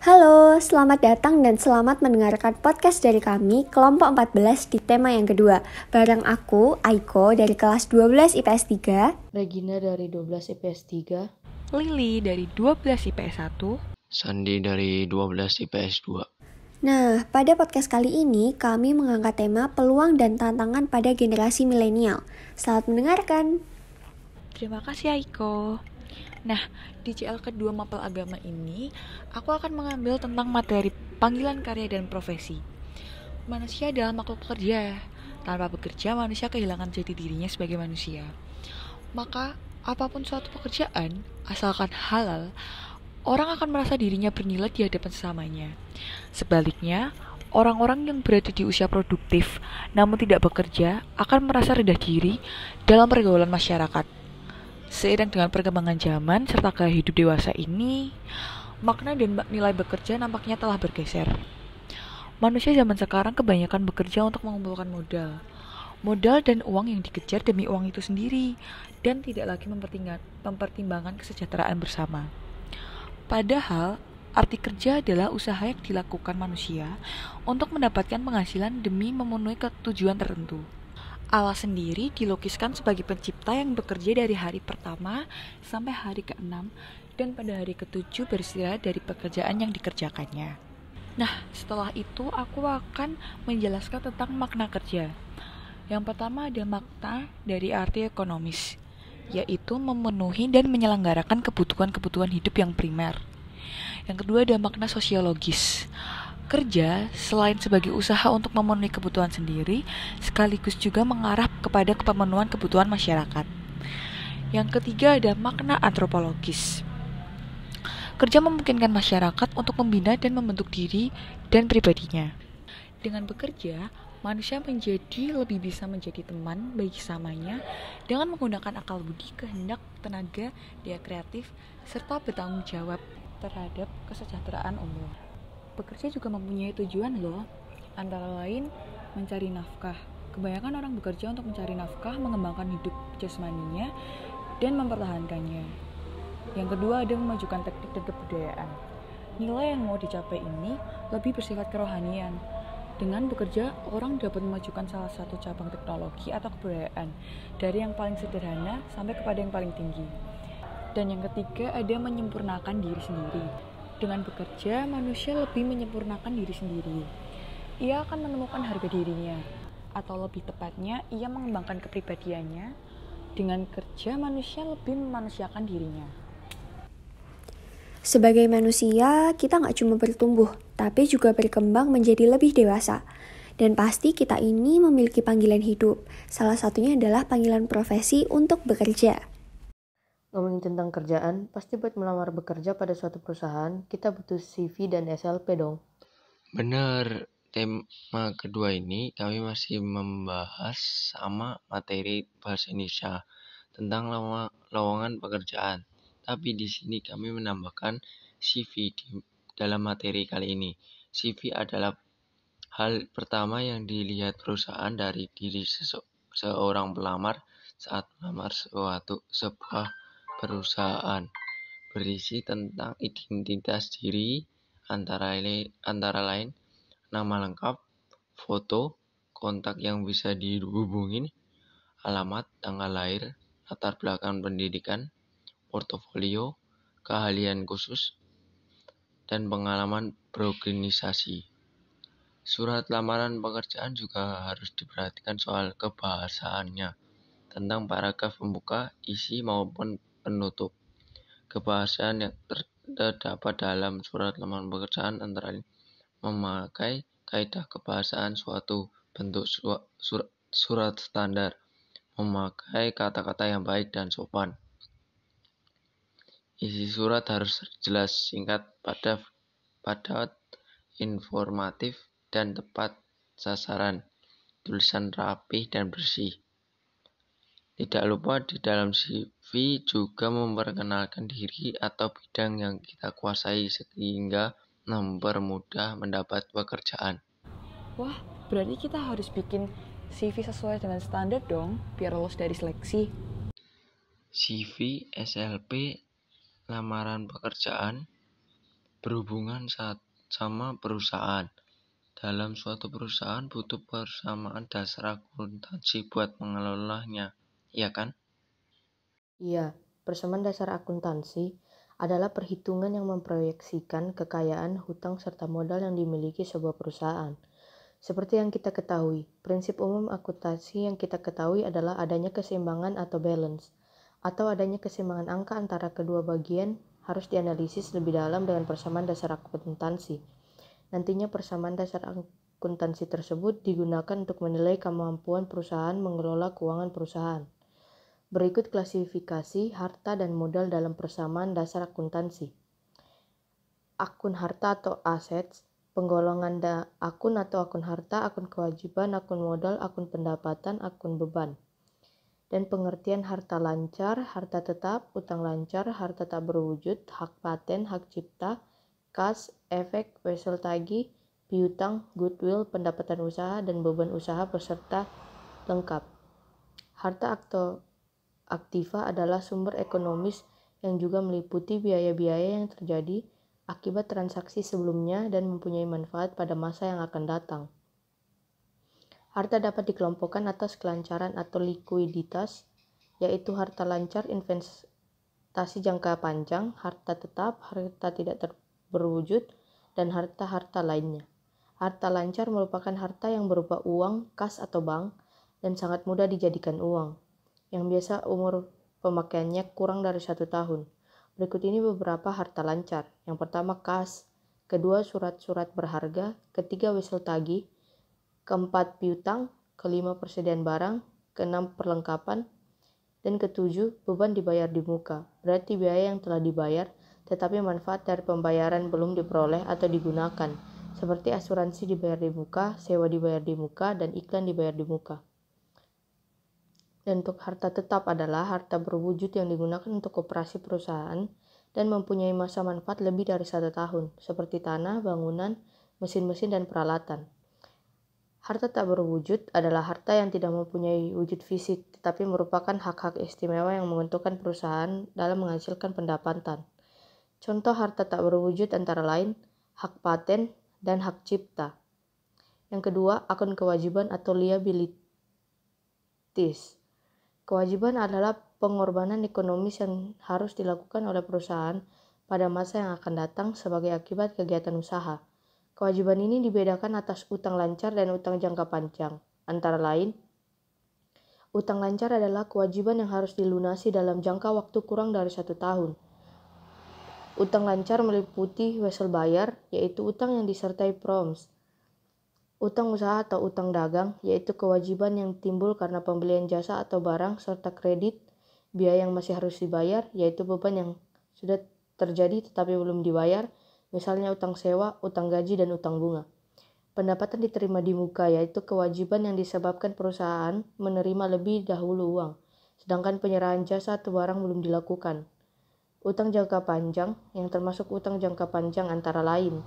Halo, selamat datang dan selamat mendengarkan podcast dari kami, kelompok 14 di tema yang kedua. Bareng aku, Aiko dari kelas 12 IPS 3, Regina dari 12 IPS 3, Lily dari 12 IPS 1, Sandi dari 12 IPS 2. Nah, pada podcast kali ini kami mengangkat tema peluang dan tantangan pada generasi milenial. Selamat mendengarkan. Terima kasih Aiko. Nah, di CL kedua Mapel Agama ini, aku akan mengambil tentang materi panggilan karya dan profesi. Manusia adalah makhluk pekerja. Tanpa bekerja, manusia kehilangan jati dirinya sebagai manusia. Maka, apapun suatu pekerjaan, asalkan halal, orang akan merasa dirinya bernilai di hadapan sesamanya. Sebaliknya, orang-orang yang berada di usia produktif namun tidak bekerja akan merasa rendah diri dalam pergaulan masyarakat. Seiring dengan perkembangan zaman serta gaya hidup dewasa ini, makna dan nilai bekerja nampaknya telah bergeser. Manusia zaman sekarang kebanyakan bekerja untuk mengumpulkan modal. Modal dan uang yang dikejar demi uang itu sendiri, dan tidak lagi mempertimbangkan kesejahteraan bersama. Padahal, arti kerja adalah usaha yang dilakukan manusia untuk mendapatkan penghasilan demi memenuhi tujuan tertentu. Allah sendiri dilukiskan sebagai pencipta yang bekerja dari hari pertama sampai hari ke-6 dan pada hari ke-7 beristirahat dari pekerjaan yang dikerjakannya. Nah, setelah itu aku akan menjelaskan tentang makna kerja. Yang pertama ada makna dari arti ekonomis, yaitu memenuhi dan menyelenggarakan kebutuhan-kebutuhan hidup yang primer. Yang kedua ada makna sosiologis. Kerja selain sebagai usaha untuk memenuhi kebutuhan sendiri, sekaligus juga mengarah kepada pemenuhan kebutuhan masyarakat. Yang ketiga ada makna antropologis. Kerja memungkinkan masyarakat untuk membina dan membentuk diri dan pribadinya. Dengan bekerja, manusia menjadi lebih bisa menjadi teman bagi samanya dengan menggunakan akal budi, kehendak, tenaga, daya kreatif, serta bertanggung jawab terhadap kesejahteraan umum. Bekerja juga mempunyai tujuan loh, antara lain mencari nafkah. Kebanyakan orang bekerja untuk mencari nafkah, mengembangkan hidup jasmaninya, dan mempertahankannya. Yang kedua ada memajukan teknik dan kebudayaan. Nilai yang mau dicapai ini lebih bersifat kerohanian. Dengan bekerja, orang dapat memajukan salah satu cabang teknologi atau kebudayaan, dari yang paling sederhana sampai kepada yang paling tinggi. Dan yang ketiga ada menyempurnakan diri sendiri. Dengan bekerja, manusia lebih menyempurnakan diri sendiri. Ia akan menemukan harga dirinya, atau lebih tepatnya, ia mengembangkan kepribadiannya. Dengan kerja, manusia lebih memanusiakan dirinya. Sebagai manusia, kita nggak cuma bertumbuh, tapi juga berkembang menjadi lebih dewasa. Dan pasti kita ini memiliki panggilan hidup. Salah satunya adalah panggilan profesi untuk bekerja. Ngomongin tentang kerjaan, pasti buat melamar bekerja pada suatu perusahaan, kita butuh CV dan SLP dong. Bener, tema kedua ini kami masih membahas sama materi bahasa Indonesia tentang lowongan pekerjaan. Tapi di sini kami menambahkan CV di dalam materi kali ini. CV adalah hal pertama yang dilihat perusahaan dari diri seorang pelamar saat melamar sebuah perusahaan, berisi tentang identitas diri antara lain nama lengkap, foto, kontak yang bisa dihubungin, alamat, tanggal lahir, latar belakang pendidikan, portofolio, keahlian khusus, dan pengalaman berorganisasi. Surat lamaran pekerjaan juga harus diperhatikan soal kebahasaannya, tentang paragraf pembuka, isi maupun penutup. Kebahasaan yang terdapat dalam surat lamaran pekerjaan antara lain memakai kaidah kebahasaan suatu bentuk surat standar, memakai kata-kata yang baik dan sopan. Isi surat harus jelas, singkat, padat, informatif, dan tepat sasaran. Tulisan rapih dan bersih. Tidak lupa di dalam CV juga memperkenalkan diri atau bidang yang kita kuasai sehingga mempermudah mendapat pekerjaan. Wah, berarti kita harus bikin CV sesuai dengan standar dong, biar lolos dari seleksi. CV, SLP, lamaran pekerjaan, berhubungan sama perusahaan. Dalam suatu perusahaan butuh persamaan dasar akuntansi buat mengelolanya, iya kan? Iya, persamaan dasar akuntansi adalah perhitungan yang memproyeksikan kekayaan, hutang, serta modal yang dimiliki sebuah perusahaan. Seperti yang kita ketahui, prinsip umum akuntansi yang kita ketahui adalah adanya keseimbangan atau balance, atau adanya keseimbangan angka antara kedua bagian harus dianalisis lebih dalam dengan persamaan dasar akuntansi. Nantinya persamaan dasar akuntansi tersebut digunakan untuk menilai kemampuan perusahaan mengelola keuangan perusahaan. Berikut klasifikasi harta dan modal dalam persamaan dasar akuntansi. Akun harta atau assets, penggolongan akun atau akun harta, akun kewajiban, akun modal, akun pendapatan, akun beban. Dan pengertian harta lancar, harta tetap, utang lancar, harta tak berwujud, hak paten, hak cipta, kas, efek, wesel tagih, piutang, goodwill, pendapatan usaha, dan beban usaha beserta lengkap. Harta atau aktiva adalah sumber ekonomis yang juga meliputi biaya-biaya yang terjadi akibat transaksi sebelumnya dan mempunyai manfaat pada masa yang akan datang. Harta dapat dikelompokkan atas kelancaran atau likuiditas, yaitu harta lancar investasi jangka panjang, harta tetap, harta tidak berwujud, dan harta-harta lainnya. Harta lancar merupakan harta yang berupa uang, kas atau bank, dan sangat mudah dijadikan uang, yang biasa umur pemakaiannya kurang dari 1 tahun. Berikut ini beberapa harta lancar. Yang pertama kas, kedua surat-surat berharga, ketiga wesel tagih, keempat piutang, kelima persediaan barang, keenam perlengkapan, dan ketujuh beban dibayar di muka. Berarti biaya yang telah dibayar tetapi manfaat dari pembayaran belum diperoleh atau digunakan, seperti asuransi dibayar di muka, sewa dibayar di muka, dan iklan dibayar di muka. Dan untuk harta tetap adalah harta berwujud yang digunakan untuk operasi perusahaan dan mempunyai masa manfaat lebih dari 1 tahun, seperti tanah, bangunan, mesin-mesin, dan peralatan. Harta tak berwujud adalah harta yang tidak mempunyai wujud fisik, tetapi merupakan hak-hak istimewa yang menguntungkan perusahaan dalam menghasilkan pendapatan. Contoh harta tak berwujud antara lain hak paten dan hak cipta. Yang kedua, akun kewajiban atau liabilities. Kewajiban adalah pengorbanan ekonomis yang harus dilakukan oleh perusahaan pada masa yang akan datang sebagai akibat kegiatan usaha. Kewajiban ini dibedakan atas utang lancar dan utang jangka panjang. Antara lain, utang lancar adalah kewajiban yang harus dilunasi dalam jangka waktu kurang dari 1 tahun. Utang lancar meliputi wesel bayar, yaitu utang yang disertai proms. Utang usaha atau utang dagang, yaitu kewajiban yang timbul karena pembelian jasa atau barang, serta kredit, biaya yang masih harus dibayar, yaitu beban yang sudah terjadi tetapi belum dibayar, misalnya utang sewa, utang gaji, dan utang bunga. Pendapatan diterima di muka, yaitu kewajiban yang disebabkan perusahaan menerima lebih dahulu uang, sedangkan penyerahan jasa atau barang belum dilakukan. Utang jangka panjang, yang termasuk utang jangka panjang antara lain,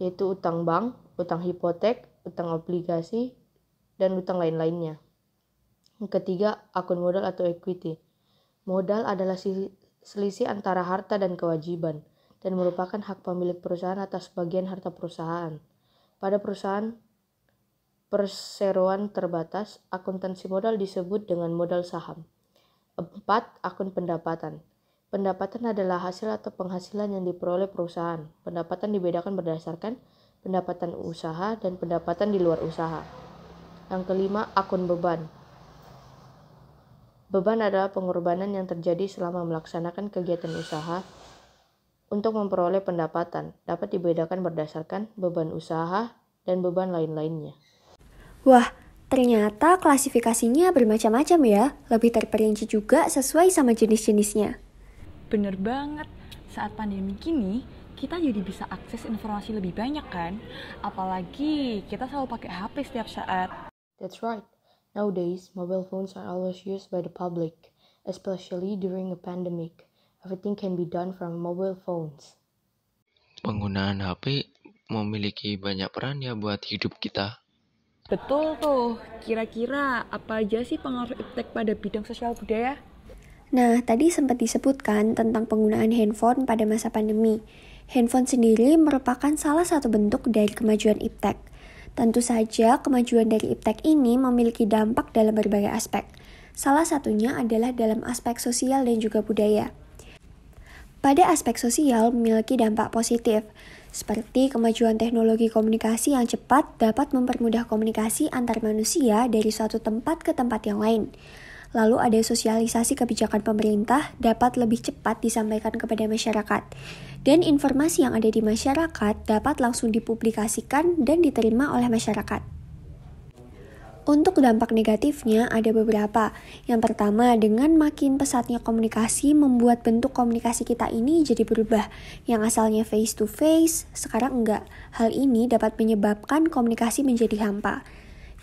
yaitu utang bank, utang hipotek, utang obligasi, dan utang lain-lainnya. Yang ketiga, akun modal atau equity. Modal adalah selisih antara harta dan kewajiban, dan merupakan hak pemilik perusahaan atas bagian harta perusahaan. Pada perusahaan perseroan terbatas, akuntansi modal disebut dengan modal saham. 4. Akun pendapatan. Pendapatan adalah hasil atau penghasilan yang diperoleh perusahaan. Pendapatan dibedakan berdasarkan pendapatan usaha dan pendapatan di luar usaha. Yang kelima, akun beban. Beban adalah pengorbanan yang terjadi selama melaksanakan kegiatan usaha untuk memperoleh pendapatan. Dapat dibedakan berdasarkan beban usaha dan beban lain-lainnya. Wah, ternyata klasifikasinya bermacam-macam ya, lebih terperinci juga sesuai sama jenis-jenisnya. Bener banget, saat pandemi gini, kita jadi bisa akses informasi lebih banyak kan? Apalagi kita selalu pakai HP setiap saat. That's right. Nowadays, mobile phones are always used by the public, especially during a pandemic. Everything can be done from mobile phones. Penggunaan HP memiliki banyak peran ya buat hidup kita. Betul tuh, kira-kira apa aja sih pengaruh iptek pada bidang sosial budaya? Nah, tadi sempat disebutkan tentang penggunaan handphone pada masa pandemi. Handphone sendiri merupakan salah satu bentuk dari kemajuan iptek. Tentu saja, kemajuan dari iptek ini memiliki dampak dalam berbagai aspek. Salah satunya adalah dalam aspek sosial dan juga budaya. Pada aspek sosial memiliki dampak positif, seperti kemajuan teknologi komunikasi yang cepat dapat mempermudah komunikasi antar manusia dari suatu tempat ke tempat yang lain. Lalu ada sosialisasi kebijakan pemerintah dapat lebih cepat disampaikan kepada masyarakat. Dan informasi yang ada di masyarakat dapat langsung dipublikasikan dan diterima oleh masyarakat. Untuk dampak negatifnya ada beberapa. Yang pertama, dengan makin pesatnya komunikasi membuat bentuk komunikasi kita ini jadi berubah. Yang asalnya face to face, sekarang enggak. Hal ini dapat menyebabkan komunikasi menjadi hampa.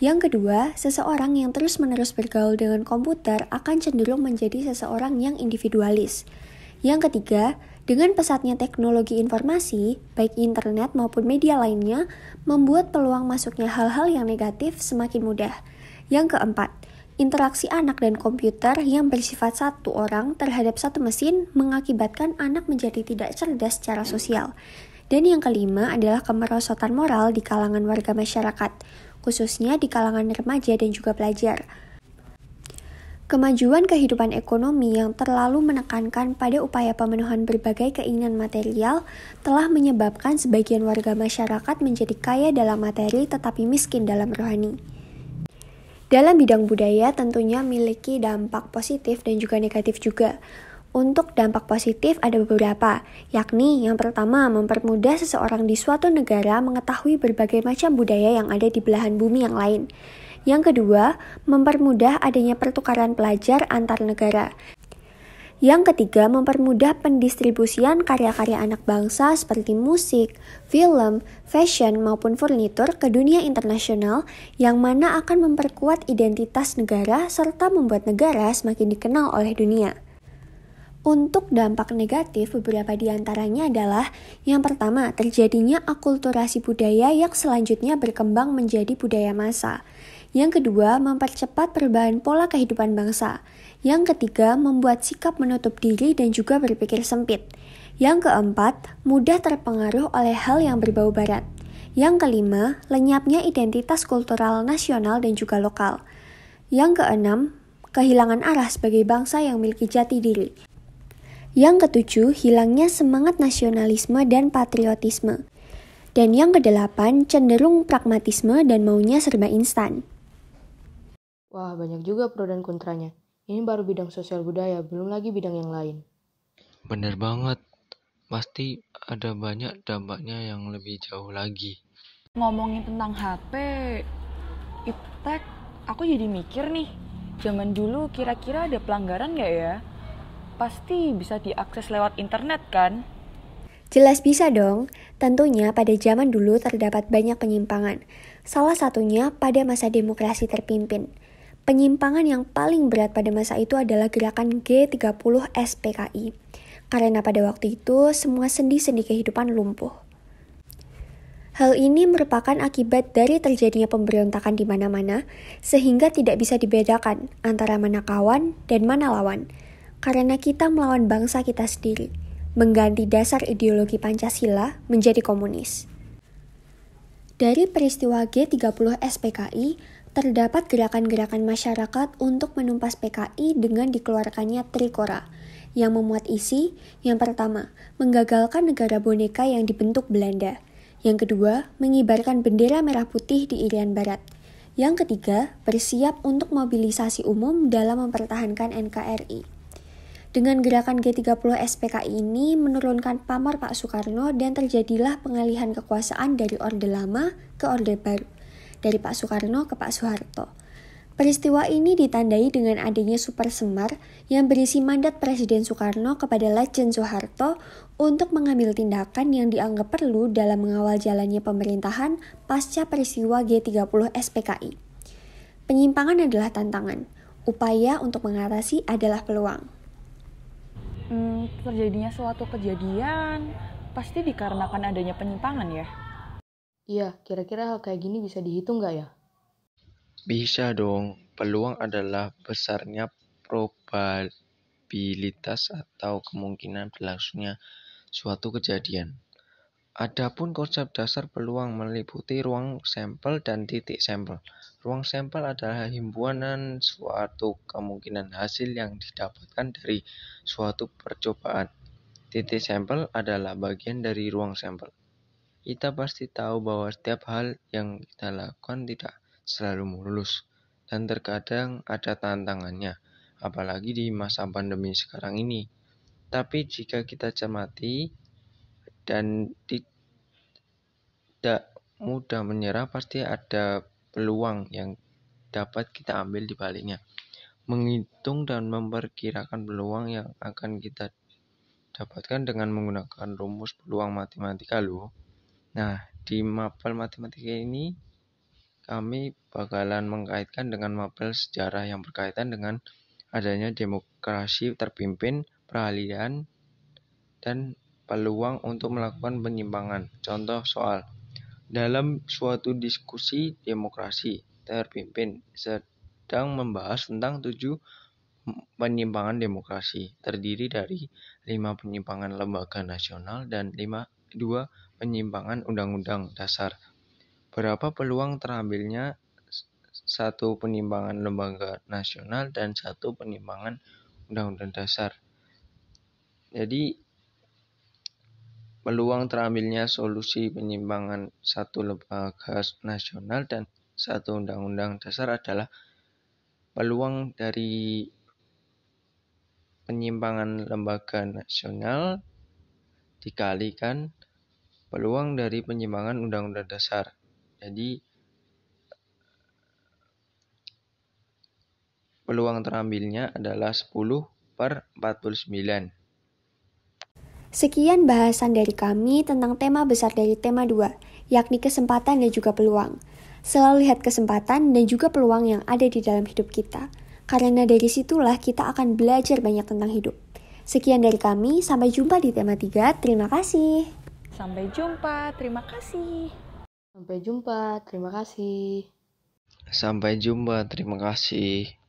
Yang kedua, seseorang yang terus-menerus bergaul dengan komputer akan cenderung menjadi seseorang yang individualis. Yang ketiga, dengan pesatnya teknologi informasi, baik internet maupun media lainnya, membuat peluang masuknya hal-hal yang negatif semakin mudah. Yang keempat, interaksi anak dan komputer yang bersifat satu orang terhadap satu mesin mengakibatkan anak menjadi tidak cerdas secara sosial. Dan yang kelima adalah kemerosotan moral di kalangan warga masyarakat, khususnya di kalangan remaja dan juga pelajar. Kemajuan kehidupan ekonomi yang terlalu menekankan pada upaya pemenuhan berbagai keinginan material telah menyebabkan sebagian warga masyarakat menjadi kaya dalam materi tetapi miskin dalam rohani. Dalam bidang budaya tentunya memiliki dampak positif dan juga negatif juga. Untuk dampak positif ada beberapa, yakni yang pertama mempermudah seseorang di suatu negara mengetahui berbagai macam budaya yang ada di belahan bumi yang lain. Yang kedua, mempermudah adanya pertukaran pelajar antar negara. Yang ketiga, mempermudah pendistribusian karya-karya anak bangsa seperti musik, film, fashion, maupun furnitur ke dunia internasional yang mana akan memperkuat identitas negara serta membuat negara semakin dikenal oleh dunia. Untuk dampak negatif, beberapa di antaranya adalah yang pertama, terjadinya akulturasi budaya yang selanjutnya berkembang menjadi budaya massa. Yang kedua, mempercepat perubahan pola kehidupan bangsa. Yang ketiga, membuat sikap menutup diri dan juga berpikir sempit. Yang keempat, mudah terpengaruh oleh hal yang berbau barat. Yang kelima, lenyapnya identitas kultural nasional dan juga lokal. Yang keenam, kehilangan arah sebagai bangsa yang memiliki jati diri. Yang ketujuh, hilangnya semangat nasionalisme dan patriotisme. Dan yang kedelapan, cenderung pragmatisme dan maunya serba instan. Wah, banyak juga pro dan kontranya. Ini baru bidang sosial budaya, belum lagi bidang yang lain. Bener banget. Pasti ada banyak dampaknya yang lebih jauh lagi. Ngomongin tentang HP, iptek, aku jadi mikir nih, zaman dulu kira-kira ada pelanggaran nggak ya? Pasti bisa diakses lewat internet kan? Jelas bisa dong, tentunya pada zaman dulu terdapat banyak penyimpangan. Salah satunya pada masa demokrasi terpimpin. Penyimpangan yang paling berat pada masa itu adalah gerakan G30 SPKI. Karena pada waktu itu semua sendi-sendi kehidupan lumpuh. Hal ini merupakan akibat dari terjadinya pemberontakan di mana-mana, sehingga tidak bisa dibedakan antara mana kawan dan mana lawan. Karena kita melawan bangsa kita sendiri, mengganti dasar ideologi Pancasila menjadi komunis. Dari peristiwa G30 SPKI, terdapat gerakan-gerakan masyarakat untuk menumpas PKI dengan dikeluarkannya Trikora, yang memuat isi, yang pertama, menggagalkan negara boneka yang dibentuk Belanda. Yang kedua, mengibarkan bendera merah putih di Irian Barat. Yang ketiga, bersiap untuk mobilisasi umum dalam mempertahankan NKRI. Dengan gerakan G30 SPKI ini menurunkan pamor Pak Soekarno dan terjadilah pengalihan kekuasaan dari Orde Lama ke Orde Baru, dari Pak Soekarno ke Pak Soeharto. Peristiwa ini ditandai dengan adanya Super Semar yang berisi mandat Presiden Soekarno kepada Letjen Soeharto untuk mengambil tindakan yang dianggap perlu dalam mengawal jalannya pemerintahan pasca peristiwa G30 SPKI. Penyimpangan adalah tantangan, upaya untuk mengatasi adalah peluang. Terjadinya suatu kejadian pasti dikarenakan adanya penyimpangan ya? Iya, kira-kira hal kayak gini bisa dihitung nggak ya? Bisa dong. Peluang adalah besarnya probabilitas atau kemungkinan berlangsungnya suatu kejadian. Adapun konsep dasar peluang meliputi ruang sampel dan titik sampel. Ruang sampel adalah himpunan suatu kemungkinan hasil yang didapatkan dari suatu percobaan. Titik sampel adalah bagian dari ruang sampel. Kita pasti tahu bahwa setiap hal yang kita lakukan tidak selalu mulus, dan terkadang ada tantangannya, apalagi di masa pandemi sekarang ini. Tapi jika kita cermati dan tidak mudah menyerah, pasti ada peluang yang dapat kita ambil di baliknya. Menghitung dan memperkirakan peluang yang akan kita dapatkan dengan menggunakan rumus peluang matematika loh. Nah, di mapel matematika ini kami bakalan mengkaitkan dengan mapel sejarah yang berkaitan dengan adanya demokrasi terpimpin, peralihan, dan peluang untuk melakukan penyimpangan. Contoh soal. Dalam suatu diskusi demokrasi terpimpin sedang membahas tentang 7 penyimpangan demokrasi, terdiri dari 5 penyimpangan lembaga nasional dan 2 penyimpangan undang-undang dasar. Berapa peluang terambilnya 1 penyimpangan lembaga nasional dan 1 penyimpangan undang-undang dasar? Jadi peluang terambilnya solusi penyimpangan 1 lembaga nasional dan 1 undang-undang dasar adalah peluang dari penyimpangan lembaga nasional dikalikan peluang dari penyimpangan undang-undang dasar. Jadi peluang terambilnya adalah 10/49. Sekian bahasan dari kami tentang tema besar dari tema 2, yakni kesempatan dan juga peluang. Selalu lihat kesempatan dan juga peluang yang ada di dalam hidup kita, karena dari situlah kita akan belajar banyak tentang hidup. Sekian dari kami, sampai jumpa di tema 3, terima kasih. Sampai jumpa, terima kasih. Sampai jumpa, terima kasih. Sampai jumpa, terima kasih.